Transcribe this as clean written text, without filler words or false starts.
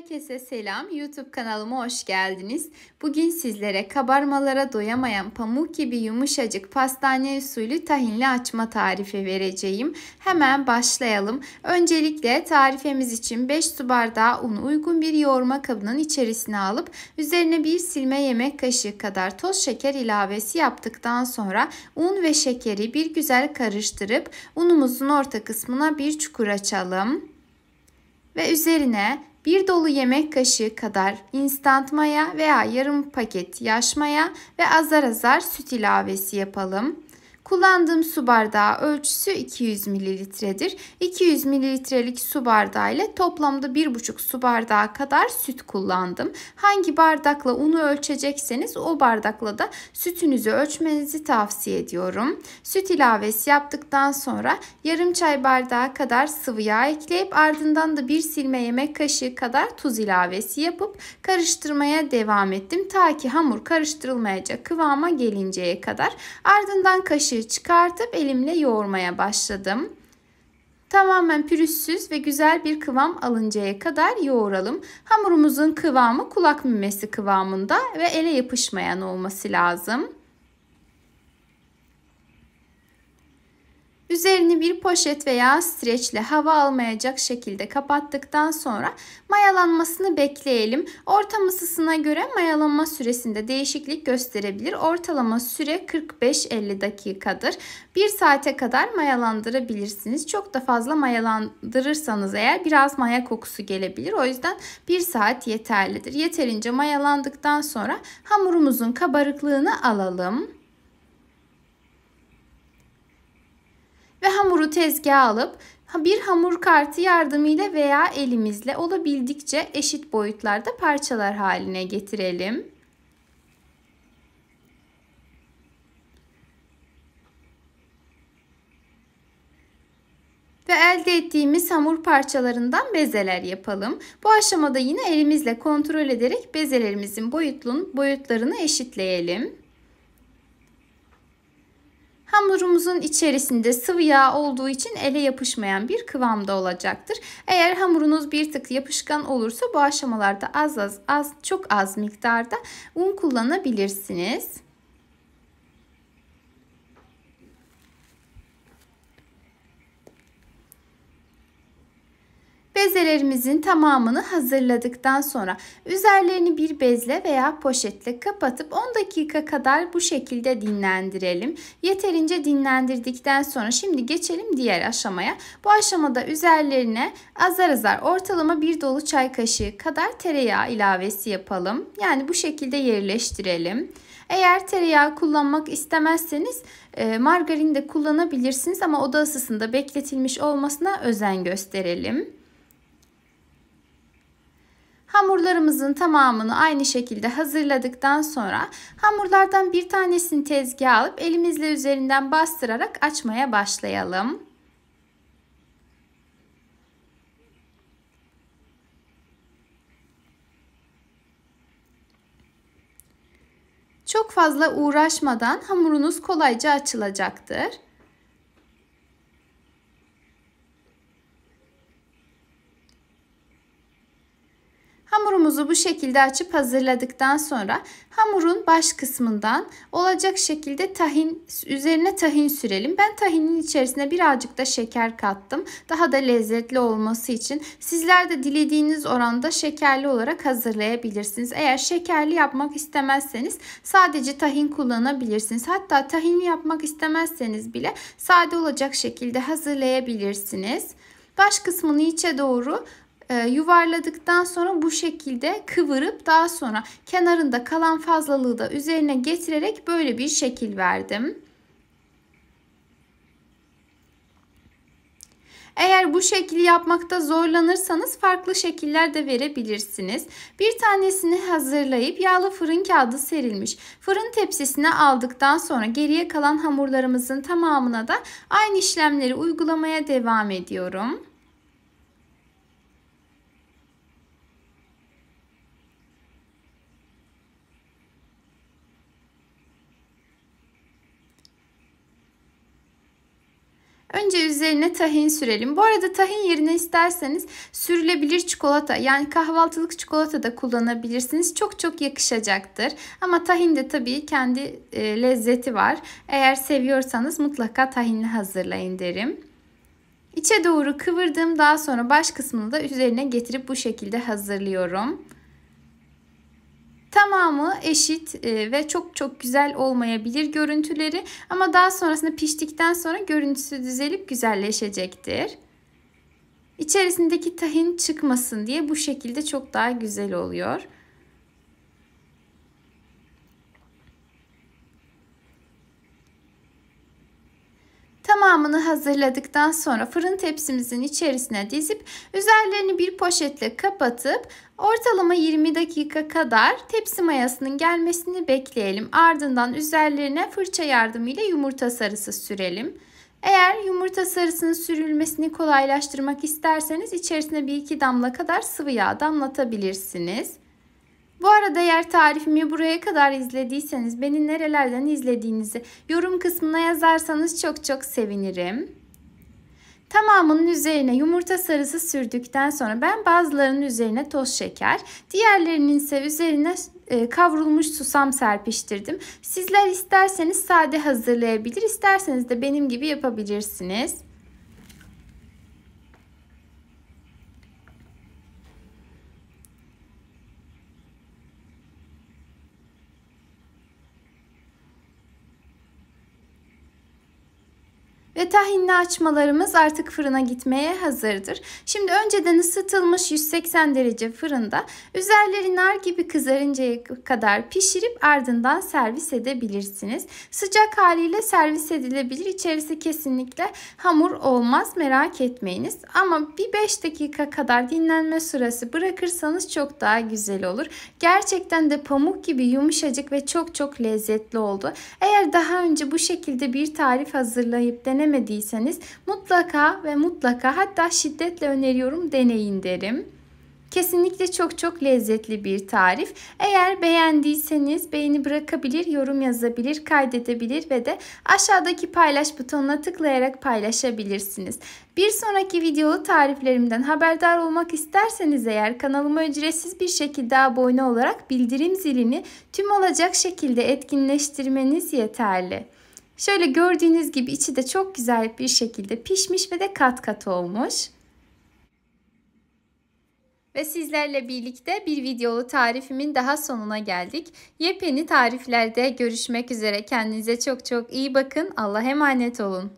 Herkese selam. YouTube kanalıma hoş geldiniz. Bugün sizlere kabarmalara doyamayan pamuk gibi yumuşacık pastane usulü tahinli açma tarifi vereceğim. Hemen başlayalım. Öncelikle tarifimiz için 5 su bardağı unu uygun bir yoğurma kabının içerisine alıp üzerine bir silme yemek kaşığı kadar toz şeker ilavesi yaptıktan sonra un ve şekeri bir güzel karıştırıp unumuzun orta kısmına bir çukur açalım. Ve üzerine bir dolu yemek kaşığı kadar instant maya veya yarım paket yaş maya ve azar azar süt ilavesi yapalım. Kullandığım su bardağı ölçüsü 200 mililitredir. 200 mililitrelik su bardağı ile toplamda 1,5 su bardağı kadar süt kullandım. Hangi bardakla unu ölçecekseniz o bardakla da sütünüzü ölçmenizi tavsiye ediyorum. Süt ilavesi yaptıktan sonra yarım çay bardağı kadar sıvı yağ ekleyip ardından da bir silme yemek kaşığı kadar tuz ilavesi yapıp karıştırmaya devam ettim. Ta ki hamur karıştırılmayacak kıvama gelinceye kadar. Ardından kaşığı çıkartıp elimle yoğurmaya başladım. Tamamen pürüzsüz ve güzel bir kıvam alıncaya kadar yoğuralım. Hamurumuzun kıvamı kulak memesi kıvamında ve ele yapışmayan olması lazım. Üzerini bir poşet veya streçle hava almayacak şekilde kapattıktan sonra mayalanmasını bekleyelim. Ortam ısısına göre mayalanma süresinde değişiklik gösterebilir. Ortalama süre 45-50 dakikadır. 1 saate kadar mayalandırabilirsiniz. Çok da fazla mayalandırırsanız eğer biraz maya kokusu gelebilir. O yüzden 1 saat yeterlidir. Yeterince mayalandıktan sonra hamurumuzun kabarıklığını alalım. Ve hamuru tezgaha alıp bir hamur kartı yardımıyla veya elimizle olabildikçe eşit boyutlarda parçalar haline getirelim. Ve elde ettiğimiz hamur parçalarından bezeler yapalım. Bu aşamada yine elimizle kontrol ederek bezelerimizin boyutlarını eşitleyelim. Hamurumuzun içerisinde sıvı yağ olduğu için ele yapışmayan bir kıvamda olacaktır. Eğer hamurunuz bir tık yapışkan olursa bu aşamalarda çok az miktarda un kullanabilirsiniz. Bezelerimizin tamamını hazırladıktan sonra üzerlerini bir bezle veya poşetle kapatıp 10 dakika kadar bu şekilde dinlendirelim. Yeterince dinlendirdikten sonra şimdi geçelim diğer aşamaya. Bu aşamada üzerlerine azar azar ortalama bir dolu çay kaşığı kadar tereyağı ilavesi yapalım. Yani bu şekilde yerleştirelim. Eğer tereyağı kullanmak istemezseniz margarin de kullanabilirsiniz ama oda ısısında bekletilmiş olmasına özen gösterelim. Hamurlarımızın tamamını aynı şekilde hazırladıktan sonra hamurlardan bir tanesini tezgaha alıp elimizle üzerinden bastırarak açmaya başlayalım. Çok fazla uğraşmadan hamurunuz kolayca açılacaktır. Hamurumuzu bu şekilde açıp hazırladıktan sonra hamurun baş kısmından olacak şekilde üzerine tahin sürelim. Ben tahinin içerisine birazcık da şeker kattım. Daha da lezzetli olması için sizler de dilediğiniz oranda şekerli olarak hazırlayabilirsiniz. Eğer şekerli yapmak istemezseniz sadece tahin kullanabilirsiniz. Hatta tahinli yapmak istemezseniz bile sade olacak şekilde hazırlayabilirsiniz. Baş kısmını içe doğru yuvarladıktan sonra bu şekilde kıvırıp daha sonra kenarında kalan fazlalığı da üzerine getirerek böyle bir şekil verdim. Eğer bu şekli yapmakta zorlanırsanız farklı şekiller de verebilirsiniz. Bir tanesini hazırlayıp yağlı fırın kağıdı serilmiş fırın tepsisine aldıktan sonra geriye kalan hamurlarımızın tamamına da aynı işlemleri uygulamaya devam ediyorum. Önce üzerine tahin sürelim. Bu arada tahin yerine isterseniz sürülebilir çikolata, yani kahvaltılık çikolata da kullanabilirsiniz. Çok çok yakışacaktır. Ama tahin de tabii kendi lezzeti var. Eğer seviyorsanız mutlaka tahinli hazırlayın derim. İçe doğru kıvırdım. Daha sonra baş kısmını da üzerine getirip bu şekilde hazırlıyorum. Tamamı eşit ve çok çok güzel olmayabilir görüntüleri, ama daha sonrasında piştikten sonra görüntüsü düzelip güzelleşecektir. İçerisindeki tahin çıkmasın diye bu şekilde çok daha güzel oluyor. Tamamını hazırladıktan sonra fırın tepsimizin içerisine dizip üzerlerini bir poşetle kapatıp ortalama 20 dakika kadar tepsi mayasının gelmesini bekleyelim. Ardından üzerlerine fırça yardımıyla yumurta sarısı sürelim. Eğer yumurta sarısının sürülmesini kolaylaştırmak isterseniz içerisine 1-2 damla kadar sıvı yağ damlatabilirsiniz. Bu arada eğer tarifimi buraya kadar izlediyseniz beni nerelerden izlediğinizi yorum kısmına yazarsanız çok çok sevinirim. Tamamının üzerine yumurta sarısı sürdükten sonra ben bazılarının üzerine toz şeker, diğerlerinin ise üzerine kavrulmuş susam serpiştirdim. Sizler isterseniz sade hazırlayabilir, isterseniz de benim gibi yapabilirsiniz. Ve tahinli açmalarımız artık fırına gitmeye hazırdır. Şimdi önceden ısıtılmış 180 derece fırında üzerleri nar gibi kızarıncaya kadar pişirip ardından servis edebilirsiniz. Sıcak haliyle servis edilebilir. İçerisi kesinlikle hamur olmaz, merak etmeyiniz. Ama bir 5 dakika kadar dinlenme süresi bırakırsanız çok daha güzel olur. Gerçekten de pamuk gibi yumuşacık ve çok çok lezzetli oldu. Eğer daha önce bu şekilde bir tarif hazırlayıp denemediyseniz mutlaka ve mutlaka, hatta şiddetle öneriyorum, deneyin derim. Kesinlikle çok çok lezzetli bir tarif. Eğer beğendiyseniz beğeni bırakabilir, yorum yazabilir, kaydedebilir ve de aşağıdaki paylaş butonuna tıklayarak paylaşabilirsiniz. Bir sonraki videolu tariflerimden haberdar olmak isterseniz eğer kanalıma ücretsiz bir şekilde abone olarak bildirim zilini tüm olacak şekilde etkinleştirmeniz yeterli. Şöyle gördüğünüz gibi içi de çok güzel bir şekilde pişmiş ve de kat kat olmuş. Ve sizlerle birlikte bir videolu tarifimin daha sonuna geldik. Yepyeni tariflerde görüşmek üzere. Kendinize çok çok iyi bakın. Allah'a emanet olun.